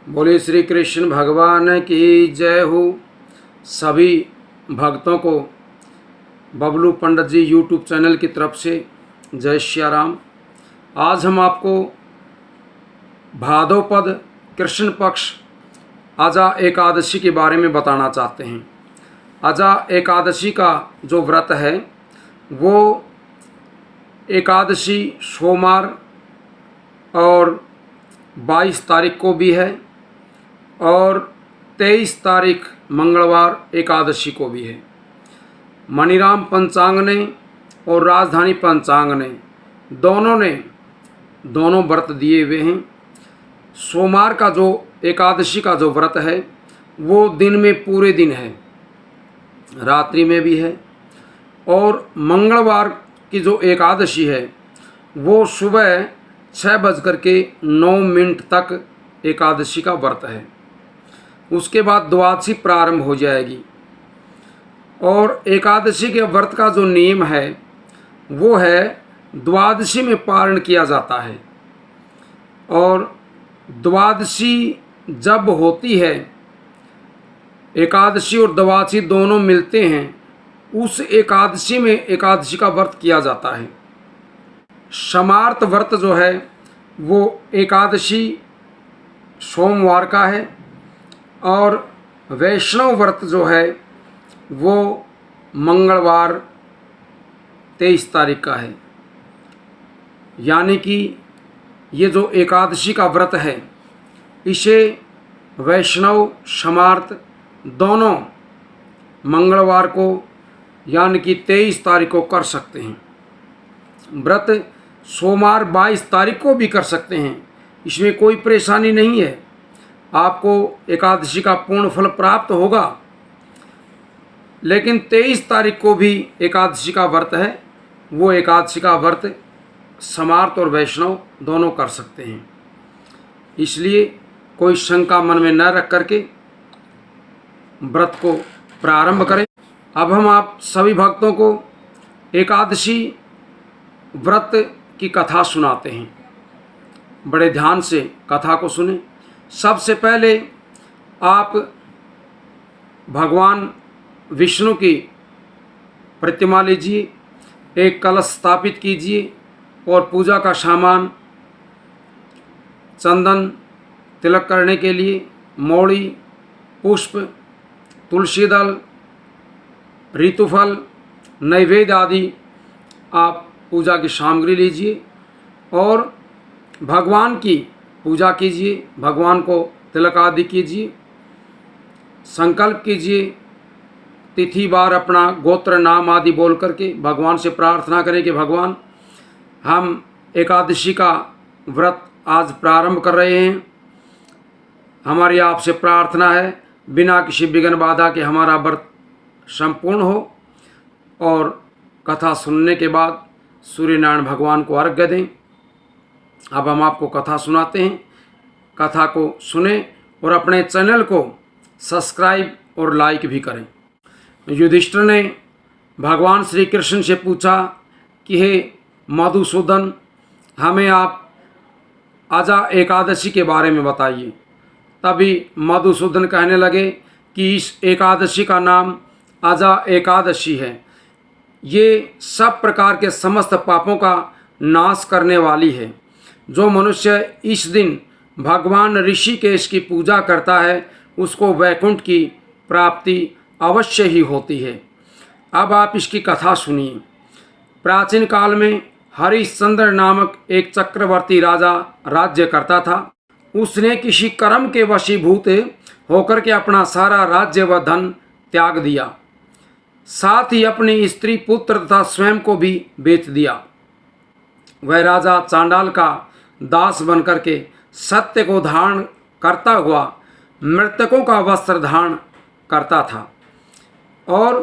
बोले श्री कृष्ण भगवान की जय हो। सभी भक्तों को बबलू पंडित जी यूट्यूब चैनल की तरफ से जय श्री राम। आज हम आपको भादोपद कृष्ण पक्ष अजा एकादशी के बारे में बताना चाहते हैं। अजा एकादशी का जो व्रत है वो एकादशी सोमवार और 22 तारीख को भी है और 23 तारीख मंगलवार एकादशी को भी है। मणिराम पंचांग ने और राजधानी पंचांग ने दोनों व्रत दिए हुए हैं। सोमवार का जो एकादशी का जो व्रत है वो दिन में पूरे दिन है, रात्रि में भी है, और मंगलवार की जो एकादशी है वो सुबह 6:09 तक एकादशी का व्रत है। उसके बाद द्वादशी प्रारंभ हो जाएगी। और एकादशी के व्रत का जो नियम है वो है द्वादशी में पारण किया जाता है। और द्वादशी जब होती है, एकादशी और द्वादशी दोनों मिलते हैं, उस एकादशी में एकादशी का व्रत किया जाता है। समार्त व्रत जो है वो एकादशी सोमवार का है और वैष्णव व्रत जो है वो मंगलवार 23 तारीख का है। यानी कि ये जो एकादशी का व्रत है इसे वैष्णव समार्त दोनों मंगलवार को यानी कि 23 तारीख को कर सकते हैं। व्रत सोमवार 22 तारीख को भी कर सकते हैं, इसमें कोई परेशानी नहीं है। आपको एकादशी का पूर्ण फल प्राप्त होगा। लेकिन 23 तारीख को भी एकादशी का व्रत है, वो एकादशी का व्रत समार्त और वैष्णव दोनों कर सकते हैं। इसलिए कोई शंका मन में न रख करके व्रत को प्रारंभ करें। अब हम आप सभी भक्तों को एकादशी व्रत की कथा सुनाते हैं। बड़े ध्यान से कथा को सुने। सबसे पहले आप भगवान विष्णु की प्रतिमा लीजिए, एक कलश स्थापित कीजिए और पूजा का सामान चंदन, तिलक करने के लिए मौड़ी, पुष्प, तुलसी दल, ऋतुफल, नैवेद्य आदि आप पूजा की सामग्री लीजिए और भगवान की पूजा कीजिए। भगवान को तिलक आदि कीजिए, संकल्प कीजिए, तिथि बार अपना गोत्र नाम आदि बोल करके भगवान से प्रार्थना करें कि भगवान, हम एकादशी का व्रत आज प्रारंभ कर रहे हैं। हमारी आपसे प्रार्थना है बिना किसी विघ्न बाधा के हमारा व्रत संपूर्ण हो। और कथा सुनने के बाद सूर्यनारायण भगवान को अर्घ्य दें। अब हम आपको कथा सुनाते हैं। कथा को सुने और अपने चैनल को सब्सक्राइब और लाइक भी करें। युधिष्ठिर ने भगवान श्री कृष्ण से पूछा कि हे मधुसूदन, हमें आप अजा एकादशी के बारे में बताइए। तभी मधुसूदन कहने लगे कि इस एकादशी का नाम अजा एकादशी है। ये सब प्रकार के समस्त पापों का नाश करने वाली है। जो मनुष्य इस दिन भगवान ऋषिकेश की पूजा करता है उसको वैकुंठ की प्राप्ति अवश्य ही होती है। अब आप इसकी कथा सुनिए। प्राचीन काल में हरिश्चंद्र नामक एक चक्रवर्ती राजा राज्य करता था। उसने किसी कर्म के वशीभूत होकर के अपना सारा राज्य व धन त्याग दिया, साथ ही अपनी स्त्री, पुत्र तथा स्वयं को भी बेच दिया। वह राजा चांडाल का दास बनकर के सत्य को धारण करता हुआ मृतकों का वस्त्र धारण करता था और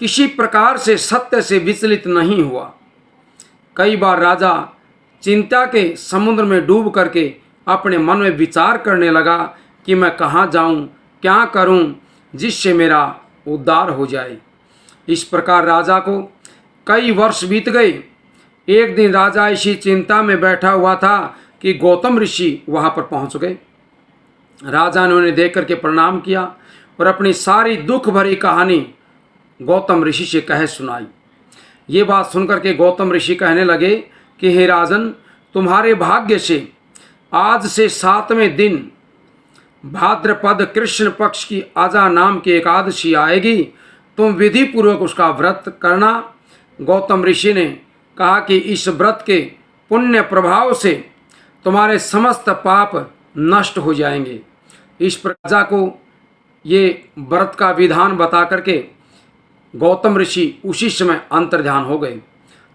किसी प्रकार से सत्य से विचलित नहीं हुआ। कई बार राजा चिंता के समुद्र में डूब करके अपने मन में विचार करने लगा कि मैं कहाँ जाऊँ, क्या करूँ जिससे मेरा उद्धार हो जाए। इस प्रकार राजा को कई वर्ष बीत गए। एक दिन राजा इसी चिंता में बैठा हुआ था कि गौतम ऋषि वहाँ पर पहुँच गए। राजा ने उन्हें देख करके प्रणाम किया और अपनी सारी दुख भरी कहानी गौतम ऋषि से कह सुनाई। ये बात सुनकर के गौतम ऋषि कहने लगे कि हे राजन, तुम्हारे भाग्य से आज से 7वें दिन भाद्रपद कृष्ण पक्ष की आजा नाम की एकादशी आएगी, तुम विधि पूर्वक उसका व्रत करना। गौतम ऋषि ने कहा कि इस व्रत के पुण्य प्रभाव से तुम्हारे समस्त पाप नष्ट हो जाएंगे। इस प्रजा को ये व्रत का विधान बता करके गौतम ऋषि उसी समय अंतर्ध्यान हो गए।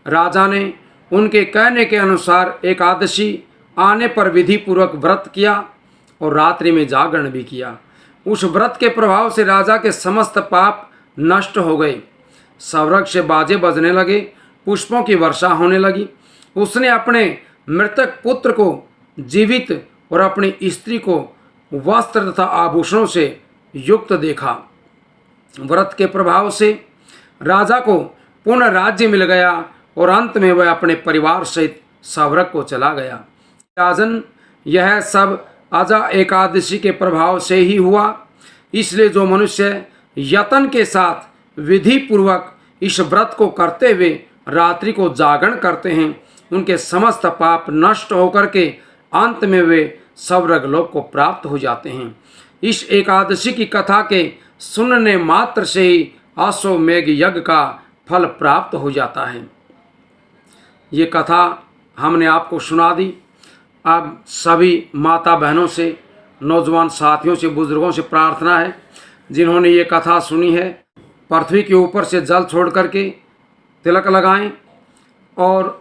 राजा ने उनके कहने के अनुसार एकादशी आने पर विधि पूर्वक व्रत किया और रात्रि में जागरण भी किया। उस व्रत के प्रभाव से राजा के समस्त पाप नष्ट हो गए। स्वर्ग से बाजे बजने लगे, पुष्पों की वर्षा होने लगी। उसने अपने मृतक पुत्र को जीवित और अपनी स्त्री को वस्त्र तथा आभूषणों से युक्त देखा। व्रत के प्रभाव से राजा को पूर्ण राज्य मिल गया और अंत में वह अपने परिवार सहित स्वर्ग को चला गया। राजन, यह सब आजा एकादशी के प्रभाव से ही हुआ। इसलिए जो मनुष्य यत्न के साथ विधि पूर्वक इस व्रत को करते हुए रात्रि को जागरण करते हैं, उनके समस्त पाप नष्ट होकर के अंत में वे स्वर्ग लोक को प्राप्त हो जाते हैं। इस एकादशी की कथा के सुनने मात्र से ही अश्वमेघ यज्ञ का फल प्राप्त हो जाता है। ये कथा हमने आपको सुना दी। अब सभी माता बहनों से, नौजवान साथियों से, बुजुर्गों से प्रार्थना है, जिन्होंने ये कथा सुनी है, पृथ्वी के ऊपर से जल छोड़ करके तिलक लगाएं और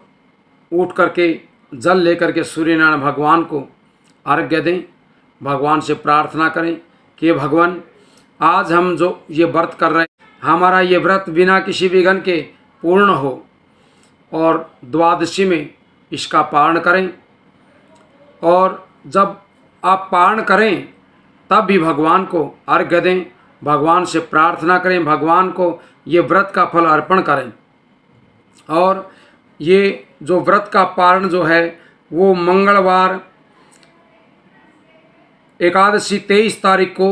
उठ करके जल लेकर के सूर्यनारायण भगवान को अर्घ्य दें। भगवान से प्रार्थना करें कि भगवान, आज हम जो ये व्रत कर रहे हैं, हमारा ये व्रत बिना किसी विघ्न के पूर्ण हो और द्वादशी में इसका पारण करें। और जब आप पारण करें तब भी भगवान को अर्घ्य दें, भगवान से प्रार्थना करें, भगवान को ये व्रत का फल अर्पण करें। और ये जो व्रत का पारण जो है वो मंगलवार एकादशी 23 तारीख को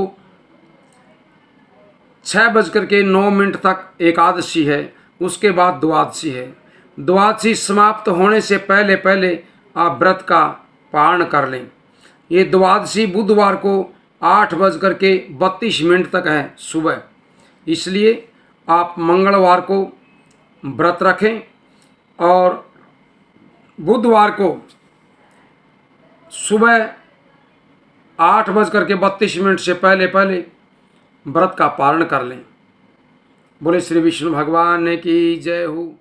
6:09 तक एकादशी है। उसके बाद द्वादशी है। द्वादशी समाप्त होने से पहले पहले आप व्रत का पारण कर लें। ये द्वादशी बुधवार को 8:32 तक है सुबह, इसलिए आप मंगलवार को व्रत रखें और बुधवार को सुबह 8:32 से पहले पहले व्रत का पारण कर लें। बोले श्री विष्णु भगवान की जय हो।